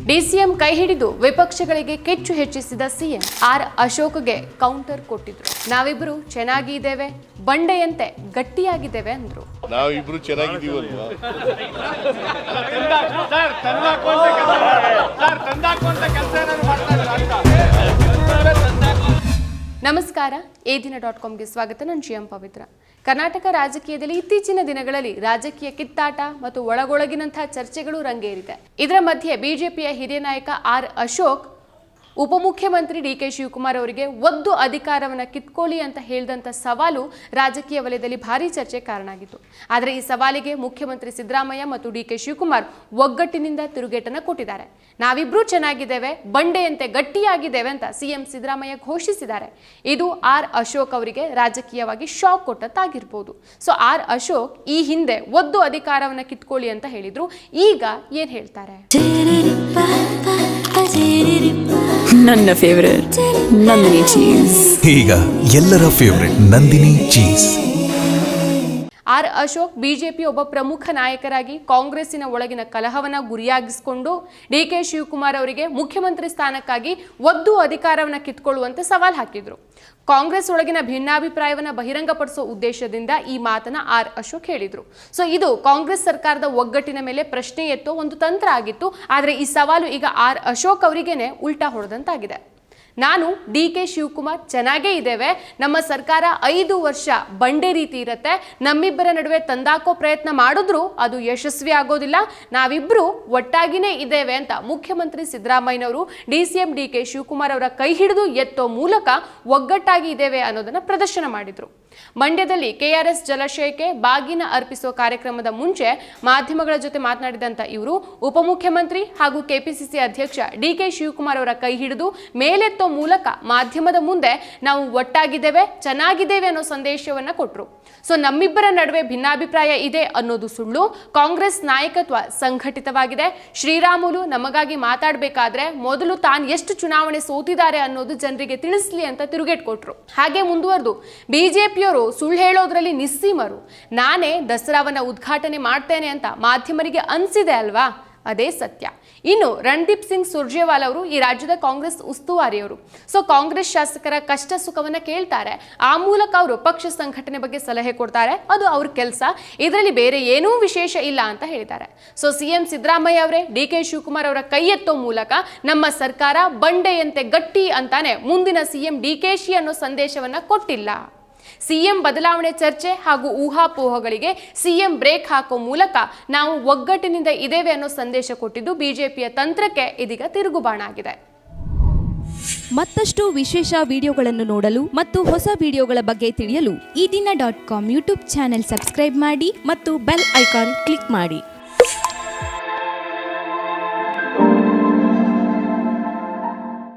DCM ಕೈ ಹಿಡಿದು ವಿಪಕ್ಷಗಳಿಗೆ ಕಿಚ್ಚು ಹೆಚ್ಚಿಸಿದ ಸಿಎಂ ಆರ್ ಅಶೋಕ್ಗೆ ಕೌಂಟರ್ ಕೊಟ್ಟಿದ್ರು. ನಾವಿಬ್ರು ಚೆನ್ನಾಗಿ ಇದ್ದೇವೆ, ಬಂಡೆಯಂತೆ ಗಟ್ಟಿಯಾಗಿದ್ದೇವೆ ಅಂದ್ರು. ನಾವಿಬ್ರು ಚೆನ್ನಾಗಿದ್ದೀವಲ್ವಾ? ನಮಸ್ಕಾರ, ಎದಿನ.comಗೆ ಸ್ವಾಗತ. ನಾನು ಜಿಎಂ ಪವಿತ್ರ. ಕರ್ನಾಟಕ ರಾಜಕೀಯದಲ್ಲಿ ಇತ್ತೀಚಿನ ದಿನಗಳಲ್ಲಿ ರಾಜಕೀಯ ಕಿತ್ತಾಟ ಮತ್ತು ಒಳಗೊಳಗಿನಂತಹ ಚರ್ಚೆಗಳು ರಂಗೇರಿದೆ. ಇದರ ಮಧ್ಯೆ ಬಿಜೆಪಿಯ ಹಿರಿಯ ನಾಯಕ ಆರ್ ಅಶೋಕ್ ಉಪಮುಖ್ಯಮಂತ್ರಿ ಡಿ ಕೆ ಶಿವಕುಮಾರ್ ಅವರಿಗೆ ಒದ್ದು ಅಧಿಕಾರವನ್ನು ಕಿತ್ಕೊಳ್ಳಿ ಅಂತ ಹೇಳಿದಂಥ ಸವಾಲು ರಾಜಕೀಯ ವಲಯದಲ್ಲಿ ಭಾರಿ ಚರ್ಚೆ ಕಾರಣ ಆಗಿತ್ತು. ಆದರೆ ಈ ಸವಾಲಿಗೆ ಮುಖ್ಯಮಂತ್ರಿ ಸಿದ್ದರಾಮಯ್ಯ ಮತ್ತು ಡಿ ಕೆ ಶಿವಕುಮಾರ್ ಒಗ್ಗಟ್ಟಿನಿಂದ ತಿರುಗೇಟನ್ನು ಕೊಟ್ಟಿದ್ದಾರೆ. ನಾವಿಬ್ರು ಚೆನ್ನಾಗಿದ್ದೇವೆ, ಬಂಡೆಯಂತೆ ಗಟ್ಟಿಯಾಗಿದ್ದೇವೆ ಅಂತ ಸಿಎಂ ಸಿದ್ದರಾಮಯ್ಯ ಘೋಷಿಸಿದ್ದಾರೆ. ಇದು ಆರ್ ಅಶೋಕ್ ಅವರಿಗೆ ರಾಜಕೀಯವಾಗಿ ಶಾಕ್ ಕೊಟ್ಟದ್ದಾಗಿರ್ಬೋದು. ಸೊ ಆರ್ ಅಶೋಕ್ ಈ ಹಿಂದೆ ಒದ್ದು ಅಧಿಕಾರವನ್ನು ಕಿತ್ಕೊಳ್ಳಿ ಅಂತ ಹೇಳಿದ್ರು. ಈಗ ಏನ್ ಹೇಳ್ತಾರೆ? ನನ್ನ ಫೇವರೇಟ್ ನಂದಿನಿ ಚೀಸ್. ಈಗ ಎಲ್ಲರ favourite Nandini cheese. R Ashok BJP ಒಬ್ಬ ಪ್ರಮುಖ ನಾಯಕರಾಗಿ ಕಾಂಗ್ರೆಸ್ಸಿನ ಒಳಗಿನ ಕಲಹವನ್ನ ಗುರಿಯಾಗಿಸಿಕೊಂಡು ಡಿ ಕೆ ಶಿವಕುಮಾರ್ ಅವರಿಗೆ ಮುಖ್ಯಮಂತ್ರಿ ಸ್ಥಾನಕ್ಕಾಗಿ ಒದ್ದು ಅಧಿಕಾರವನ್ನು ಕಿತ್ಕೊಳ್ಳುವಂತೆ ಸವಾಲ್ ಹಾಕಿದ್ರು. ಕಾಂಗ್ರೆಸ್ ಒಳಗಿನ ಭಿನ್ನಾಭಿಪ್ರಾಯವನ್ನು ಬಹಿರಂಗಪಡಿಸುವ ಉದ್ದೇಶದಿಂದ ಈ ಮಾತನ್ನ ಆರ್ ಅಶೋಕ್ ಹೇಳಿದ್ರು. ಸೊ ಇದು ಕಾಂಗ್ರೆಸ್ ಸರ್ಕಾರದ ಒಗ್ಗಟ್ಟಿನ ಮೇಲೆ ಪ್ರಶ್ನೆ ಎತ್ತೋ ಒಂದು ತಂತ್ರ ಆಗಿತ್ತು. ಆದರೆ ಈ ಸವಾಲು ಈಗ ಆರ್ ಅಶೋಕ್ ಅವರಿಗೇನೆ ಉಲ್ಟಾ ಹೊಡೆದಂತಾಗಿದೆ. ನಾನು ಡಿ ಕೆ ಶಿವಕುಮಾರ್ ಚೆನ್ನಾಗೇ ಇದ್ದೇವೆ, ನಮ್ಮ ಸರ್ಕಾರ 5 ವರ್ಷ ಬಂಡೆ ರೀತಿ ಇರುತ್ತೆ, ನಮ್ಮಿಬ್ಬರ ನಡುವೆ ತಂದಾಕೋ ಪ್ರಯತ್ನ ಮಾಡಿದ್ರೂ ಅದು ಯಶಸ್ವಿ ಆಗೋದಿಲ್ಲ, ನಾವಿಬ್ರು ಒಟ್ಟಾಗಿನೇ ಇದ್ದೇವೆ ಅಂತ ಮುಖ್ಯಮಂತ್ರಿ ಸಿದ್ದರಾಮಯ್ಯನವರು ಡಿಸಿಎಂ ಡಿ ಕೆ ಶಿವಕುಮಾರ್ ಅವರ ಕೈ ಹಿಡಿದು ಎತ್ತೋ ಮೂಲಕ ಒಗ್ಗಟ್ಟಾಗಿ ಇದ್ದೇವೆ ಅನ್ನೋದನ್ನ ಪ್ರದರ್ಶನ ಮಾಡಿದ್ರು. ಮಂಡ್ಯದಲ್ಲಿ ಕೆಆರ್ಎಸ್ ಜಲಾಶಯಕ್ಕೆ ಬಾಗಿನ ಅರ್ಪಿಸುವ ಕಾರ್ಯಕ್ರಮದ ಮುಂಚೆ ಮಾಧ್ಯಮಗಳ ಜೊತೆ ಮಾತನಾಡಿದಂತ ಇವರು ಉಪಮುಖ್ಯಮಂತ್ರಿ ಹಾಗೂ ಕೆಪಿಸಿಸಿ ಅಧ್ಯಕ್ಷ ಡಿ ಕೆ ಶಿವಕುಮಾರ್ ಅವರ ಕೈ ಹಿಡಿದು ಮೇಲೆತ್ತೋ ಮೂಲಕ ಮಾಧ್ಯಮದ ಮುಂದೆ ನಾವು ಒಟ್ಟಾಗಿದ್ದೇವೆ, ಚೆನ್ನಾಗಿದ್ದೇವೆ ಅನ್ನೋ ಸಂದೇಶವನ್ನ ಕೊಟ್ಟರು. ಸೊ ನಮ್ಮಿಬ್ಬರ ನಡುವೆ ಭಿನ್ನಾಭಿಪ್ರಾಯ ಇದೆ ಅನ್ನೋದು ಸುಳ್ಳು, ಕಾಂಗ್ರೆಸ್ ನಾಯಕತ್ವ ಸಂಘಟಿತವಾಗಿದೆ, ಶ್ರೀರಾಮುಲು ನಮಗಾಗಿ ಮಾತಾಡಬೇಕಾದ್ರೆ ಮೊದಲು ತಾನು ಎಷ್ಟು ಚುನಾವಣೆ ಸೋತಿದ್ದಾರೆ ಅನ್ನೋದು ಜನರಿಗೆ ತಿಳಿಸ್ಲಿ ಅಂತ ತಿರುಗೇಟ್ ಕೊಟ್ರು. ಹಾಗೆ ಮುಂದುವರೆದು ಬಿಜೆಪಿಯವರು ಸುಳ್ಳು ಹೇಳೋದ್ರಲ್ಲಿ ನಿಸ್ಸೀಮರು, ನಾನೇ ದಸರಾವನ್ನ ಉದ್ಘಾಟನೆ ಮಾಡ್ತೇನೆ ಅಂತ ಮಾಧ್ಯಮರಿಗೆ ಅನ್ಸಿದೆ ಅಲ್ವಾ, ಅದೇ ಸತ್ಯ. ಇನ್ನು ರಣದೀಪ್ ಸಿಂಗ್ ಸುರ್ಜೇವಾಲಾ ಅವರು ಈ ರಾಜ್ಯದ ಕಾಂಗ್ರೆಸ್ ಉಸ್ತುವಾರಿಯವರು. ಸೊ ಕಾಂಗ್ರೆಸ್ ಶಾಸಕರ ಕಷ್ಟ ಸುಖವನ್ನ ಕೇಳ್ತಾರೆ, ಆ ಮೂಲಕ ಅವರು ಪಕ್ಷ ಸಂಘಟನೆ ಬಗ್ಗೆ ಸಲಹೆ ಕೊಡ್ತಾರೆ, ಅದು ಅವ್ರ ಕೆಲಸ, ಇದರಲ್ಲಿ ಬೇರೆ ಏನೂ ವಿಶೇಷ ಇಲ್ಲ ಅಂತ ಹೇಳಿದ್ದಾರೆ. ಸೊ ಸಿಎಂ ಸಿದ್ದರಾಮಯ್ಯ ಅವರೇ ಡಿ ಕೆ ಶಿವಕುಮಾರ್ ಅವರ ಕೈ ಎತ್ತೋ ಮೂಲಕ ನಮ್ಮ ಸರ್ಕಾರ ಬಂಡೆಯಂತೆ ಗಟ್ಟಿ ಅಂತಾನೆ ಮುಂದಿನ ಸಿಎಂ ಡಿಕೆಶಿ ಅನ್ನೋ ಸಂದೇಶವನ್ನ ಕೊಟ್ಟಿಲ್ಲ. ಸಿಎಂ ಬದಲಾವಣೆ ಚರ್ಚೆ ಹಾಗೂ ಊಹಾಪೋಹಗಳಿಗೆ ಸಿಎಂ ಬ್ರೇಕ್ ಹಾಕೋ ಮೂಲಕ ನಾವು ಒಗ್ಗಟ್ಟಿನಿಂದ ಇದ್ದೇವೆ ಅನ್ನೋ ಸಂದೇಶ ಕೊಟ್ಟಿದ್ದು ಬಿಜೆಪಿಯ ತಂತ್ರಕ್ಕೆ ಇದೀಗ ತಿರುಗುಬಾಣ ಆಗಿದೆ. ಮತ್ತಷ್ಟು ವಿಶೇಷ ವಿಡಿಯೋಗಳನ್ನು ನೋಡಲು ಮತ್ತು ಹೊಸ ವಿಡಿಯೋಗಳ ಬಗ್ಗೆ ತಿಳಿಯಲು eDina.com ಯೂಟ್ಯೂಬ್ ಚಾನೆಲ್ ಸಬ್ಸ್ಕ್ರೈಬ್ ಮಾಡಿ ಮತ್ತು ಬೆಲ್ ಐಕಾನ್ ಕ್ಲಿಕ್ ಮಾಡಿ.